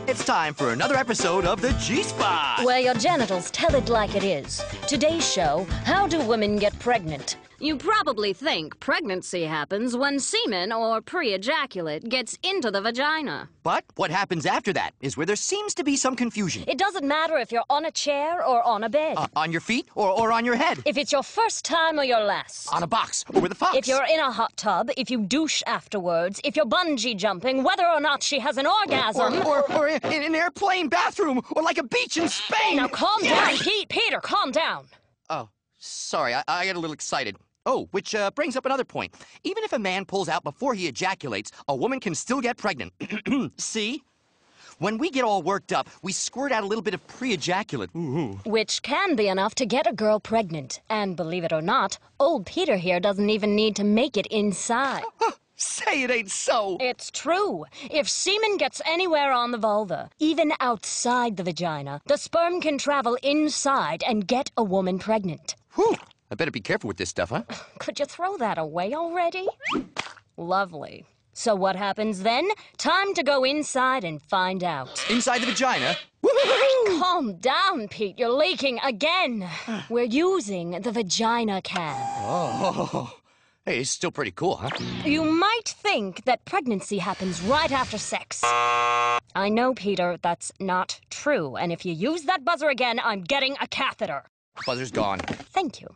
It's time for another episode of the G-Spot. Where your genitals tell it like it is. Today's show, how do women get pregnant? You probably think pregnancy happens when semen, or pre-ejaculate, gets into the vagina. But what happens after that is where there seems to be some confusion. It doesn't matter if you're on a chair or on a bed. On your feet or on your head. If it's your first time or your last. On a box or with a fox. If you're in a hot tub, if you douche afterwards, if you're bungee jumping, whether or not she has an orgasm. Or in an airplane bathroom, or like a beach in Spain. Now calm down, Peter, calm down. Oh, sorry, I got a little excited. Oh, which brings up another point. Even if a man pulls out before he ejaculates, a woman can still get pregnant. See? When we get all worked up, we squirt out a little bit of pre-ejaculate. Which can be enough to get a girl pregnant. And believe it or not, old Peter here doesn't even need to make it inside. Say it ain't so. It's true. If semen gets anywhere on the vulva, even outside the vagina, the sperm can travel inside and get a woman pregnant. Whew. I better be careful with this stuff, huh? Could you throw that away already? Lovely. So what happens then? Time to go inside and find out. Inside the vagina? Calm down, Pete. You're leaking again. We're using the vagina can. Oh. Hey, it's still pretty cool, huh? You might think that pregnancy happens right after sex. I know, Peter, that's not true. And if you use that buzzer again, I'm getting a catheter. Buzzer's gone. Thank you.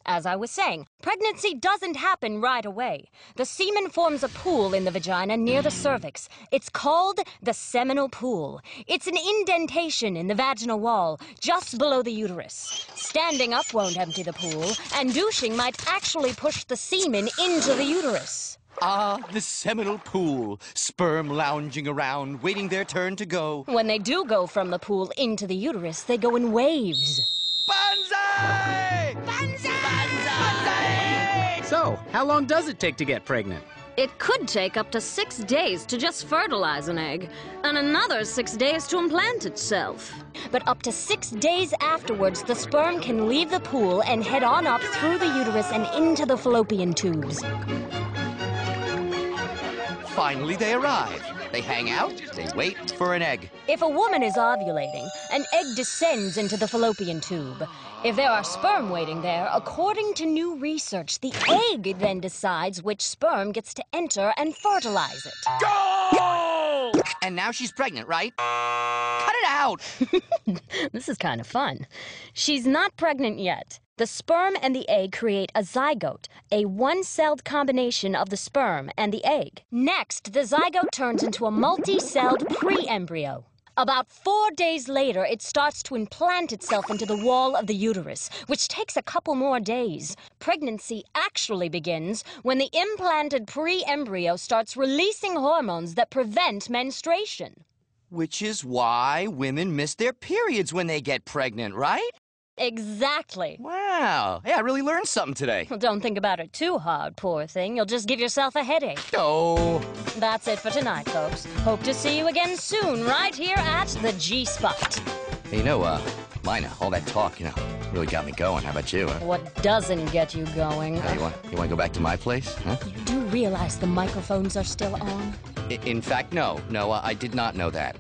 As I was saying, pregnancy doesn't happen right away. The semen forms a pool in the vagina near the cervix. It's called the seminal pool. It's an indentation in the vaginal wall, just below the uterus. Standing up won't empty the pool, and douching might actually push the semen into the uterus. Ah, the seminal pool. Sperm lounging around, waiting their turn to go. When they do go from the pool into the uterus, they go in waves. Banzai! Banzai! Banzai! So, how long does it take to get pregnant? It could take up to 6 days to just fertilize an egg, and another 6 days to implant itself. But up to 6 days afterwards, the sperm can leave the pool and head on up through the uterus and into the fallopian tubes. Finally, they arrive. They hang out, they wait for an egg. If a woman is ovulating, an egg descends into the fallopian tube. If there are sperm waiting there, according to new research, the egg then decides which sperm gets to enter and fertilize it. Go! And now she's pregnant, right? Cut it out! This is kind of fun. She's not pregnant yet. The sperm and the egg create a zygote, a one-celled combination of the sperm and the egg. Next, the zygote turns into a multi-celled pre-embryo. About 4 days later, it starts to implant itself into the wall of the uterus, which takes a couple more days. Pregnancy actually begins when the implanted pre-embryo starts releasing hormones that prevent menstruation. Which is why women miss their periods when they get pregnant, right? Exactly. Wow. Hey, I really learned something today. Well, don't think about it too hard, poor thing. You'll just give yourself a headache. Oh. That's it for tonight, folks. Hope to see you again soon, right here at the G-Spot. Hey, Lina, all that talk, really got me going. How about you, huh? What doesn't get you going? Hey, you want to go back to my place, huh? You do realize the microphones are still on? In fact, no, I did not know that.